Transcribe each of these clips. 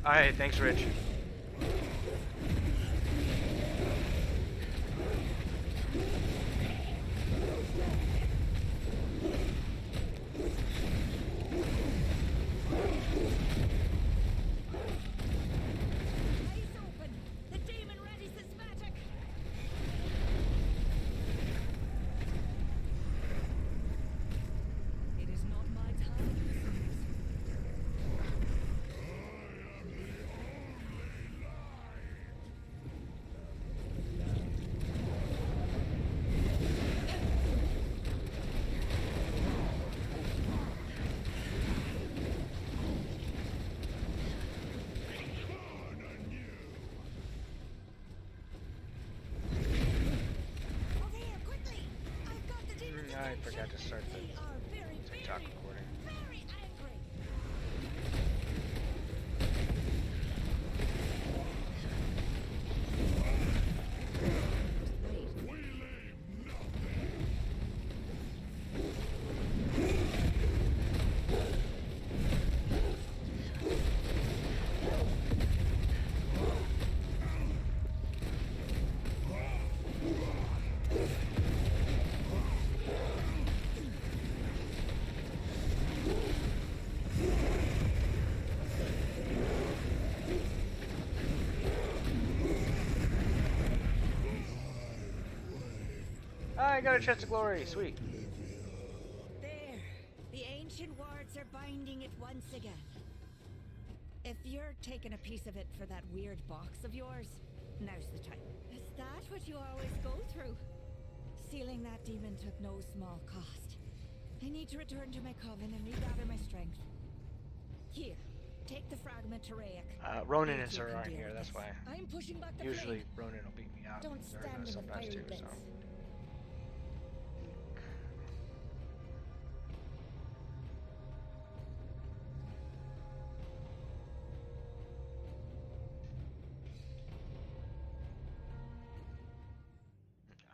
Alright, thanks, Rich. I forgot to start the TikTok recording. I got a chest of glory, sweet. There, the ancient wards are binding it once again. If you're taking a piece of it for that weird box of yours, now's the time. Is that what you always go through? Sealing that demon took no small cost. I need to return to my coven and regather my strength. Here, take the fragment to Raic. Ronan and Sir aren't here, that's why. I'm pushing back the Usually flame. Ronan will beat me out. Don't stand in the sometimes fire too, bits. so.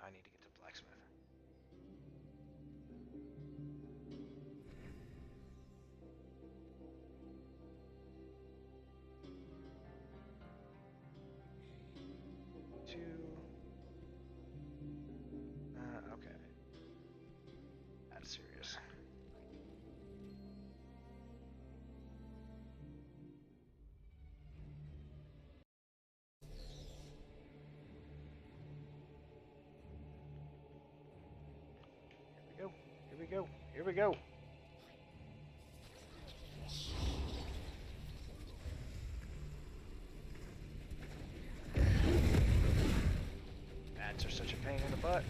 I need to get to blacksmith. Okay. That's serious. Here we go. Here we go. Bats are such a pain in the butt.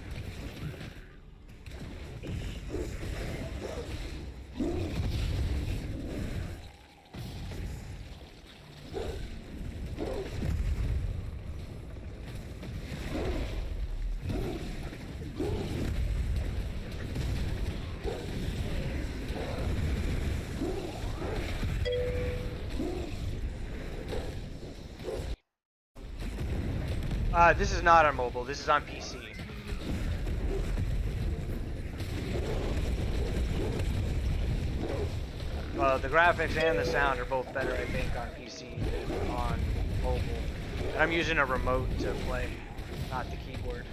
This is not on mobile, this is on PC. The graphics and the sound are both better, I think, on PC than on mobile. And I'm using a remote to play, not the keyboard.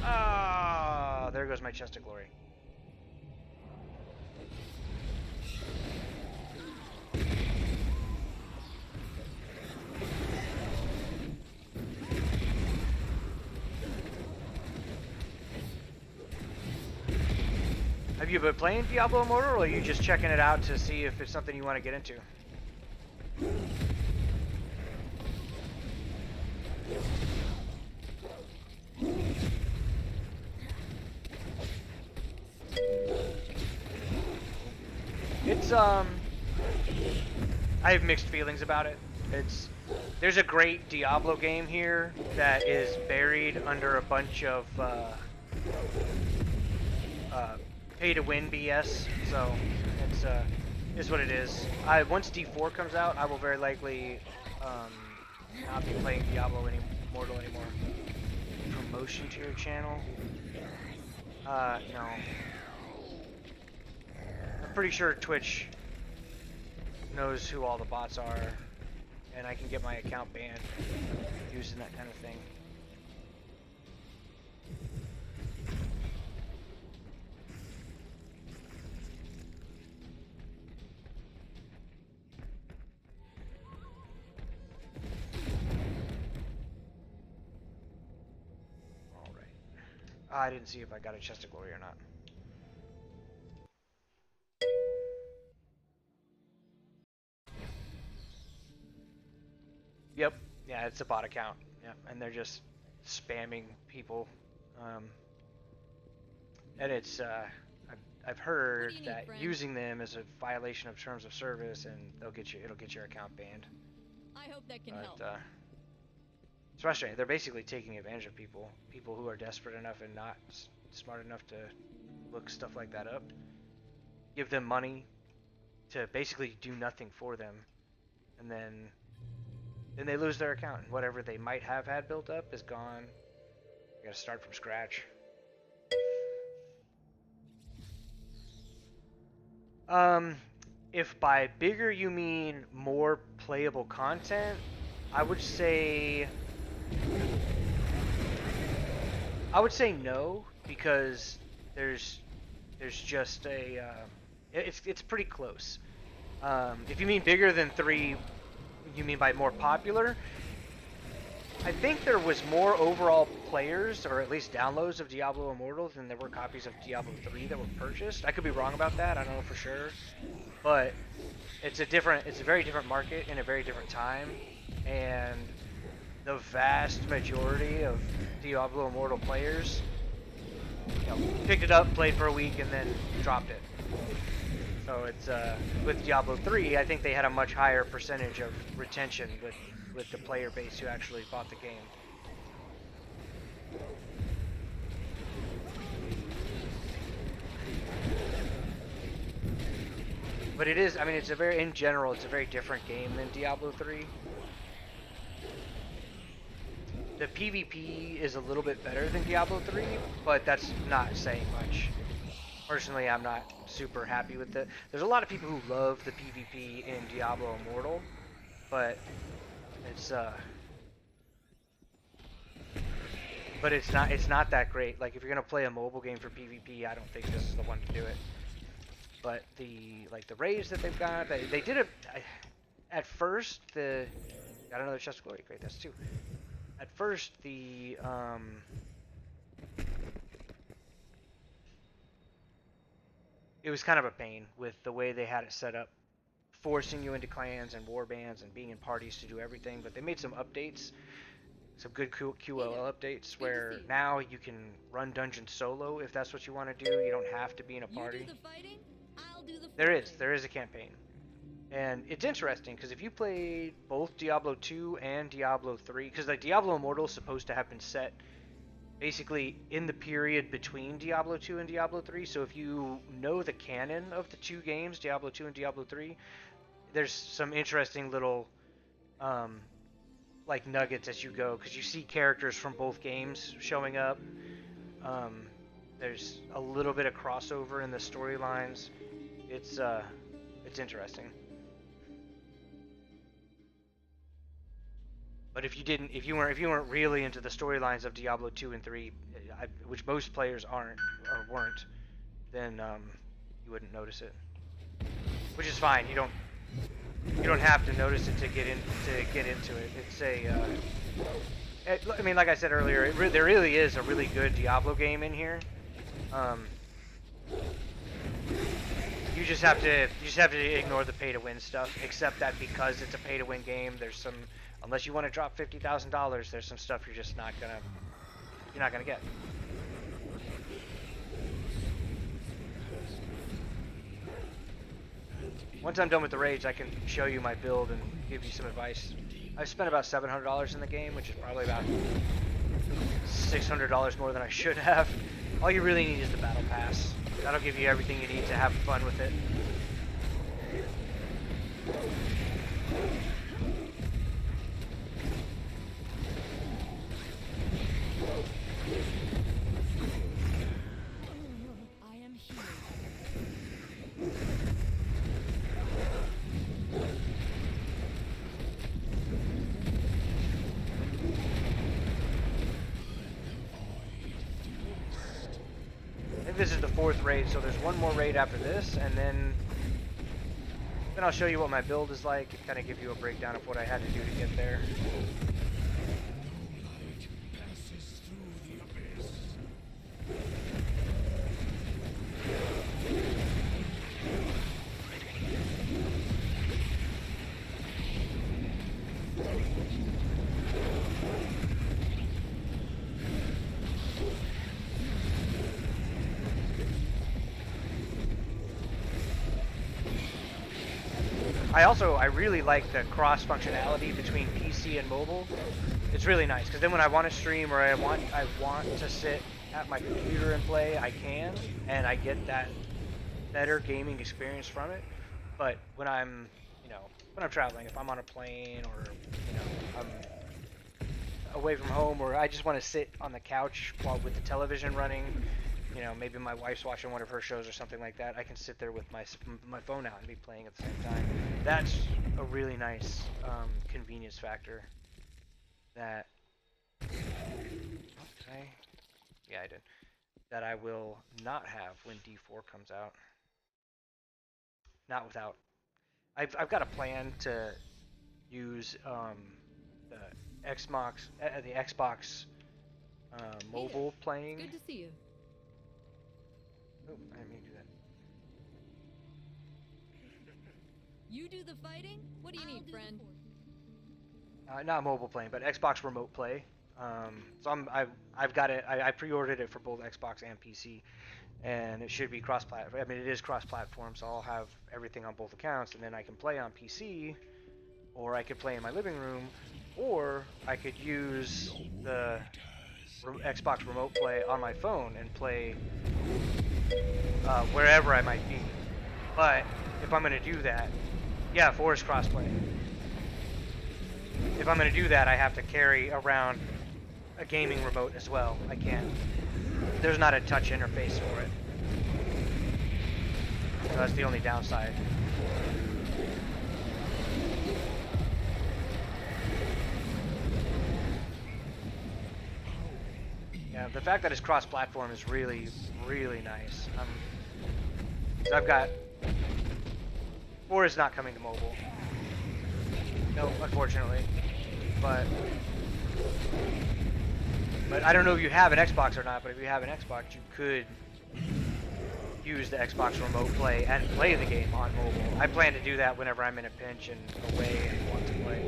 Ah, there goes my chest of glory. Have you been playing Diablo Immortal, or are you just checking it out to see if it's something you want to get into? It's I have mixed feelings about it. There's a great Diablo game here that is buried under a bunch of pay-to-win BS, so it's what it is. Once D4 comes out, I will very likely not be playing Diablo Immortal anymore. Promotion to your channel? No. pretty sure Twitch knows who all the bots are, and I can get my account banned using that kind of thing. All right. I didn't see if I got a chest of glory or not. Yep. Yeah, it's a bot account. Yep. And they're just spamming people. And it's, I've heard that using them is a violation of terms of service, and it'll get your account banned. I hope that can help. It's frustrating. They're basically taking advantage of people who are desperate enough and not smart enough to look stuff like that up. Give them money to basically do nothing for them, and then they lose their account. And whatever they might have had built up is gone. You gotta start from scratch. If by bigger you mean more playable content, I would say no, because there's just a it's pretty close. If you mean bigger than 3, you mean by more popular? I think there was more overall players, or at least downloads of Diablo Immortal than there were copies of Diablo 3 that were purchased. I could be wrong about that, I don't know for sure. But it's a very different market in a very different time, and the vast majority of Diablo Immortal players, picked it up, played for a week, and then dropped it. So it's with Diablo 3, I think they had a much higher percentage of retention with the player base who actually bought the game. But it is, I mean, in general, it's a very different game than Diablo 3. The PvP is a little bit better than Diablo 3, but that's not saying much. Personally, I'm not super happy with it. There's a lot of people who love the PvP in Diablo Immortal, but it's not that great. Like, if you're gonna play a mobile game for PvP, I don't think this is the one to do it. But the raids that they've got, they did at first. Got another chest of glory. Great, that's 2. At first, it was kind of a pain with the way they had it set up, forcing you into clans and warbands and being in parties to do everything. But they made some updates, some good QLL updates, where now you can run dungeons solo if that's what you want to do. You don't have to be in a party. You do the fighting, I'll do the There is a campaign. And it's interesting, because if you played both Diablo 2 and Diablo 3, because like Diablo Immortal is supposed to have been set basically in the period between Diablo 2 and Diablo 3, so if you know the canon of the 2 games, Diablo 2 and Diablo 3, there's some interesting little like nuggets as you go, because you see characters from both games showing up. There's a little bit of crossover in the storylines. It's interesting. But if you weren't really into the storylines of Diablo 2 and 3, which most players aren't or weren't, then you wouldn't notice it. Which is fine. You don't have to notice it to get into it. It's I mean, like I said earlier, there really is a really good Diablo game in here. You just have to ignore the pay to win stuff. Except that because it's a pay to win game, there's some, unless you want to drop $50,000, there's some stuff you're not gonna get. Once I'm done with the raids, I can show you my build and give you some advice. I've spent about $700 in the game, which is probably about $600 more than I should have. All you really need is the battle pass. That'll give you everything you need to have fun with it. I am here. this is the 4th raid, so there's one more raid after this, and then I'll show you what my build is like and kind of give you a breakdown of what I had to do to get there. I really like the cross functionality between PC and mobile. It's really nice because then when I want to stream or I want to sit at my computer and play, I can, and I get that better gaming experience from it. But when I'm traveling, if I'm on a plane or I'm away from home, or I just want to sit on the couch while with the television running, maybe my wife's watching one of her shows or something like that, I can sit there with my phone out and be playing at the same time. That's a really nice convenience factor that I did. That I will not have when D4 comes out. Not without. I've got a plan to use the Xbox mobile playing. Good to see you. Oh, I didn't mean to do that. You do the fighting? What do you need, friend? Not mobile playing, but Xbox remote play. So I've got it. I pre-ordered it for both Xbox and PC, and it should be cross-platform. I mean, it is cross-platform, so I'll have everything on both accounts, and then I can play on PC, or I could play in my living room, or I could use the Xbox remote play on my phone and play wherever I might be. But if I'm going to do that, yeah, 4 is crossplay. If I'm going to do that, I have to carry around a gaming remote as well. I can't. There's not a touch interface for it. So that's the only downside. Yeah, the fact that it's cross-platform is really, really nice. So I've got 4 is not coming to mobile. No, unfortunately. But I don't know if you have an Xbox or not, but if you have an Xbox, you could use the Xbox remote play and play the game on mobile. I plan to do that whenever I'm in a pinch and away and want to play.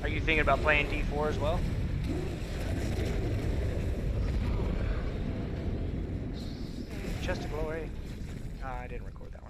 Are you thinking about playing D4 as well? Chest of Glory. I didn't record that one.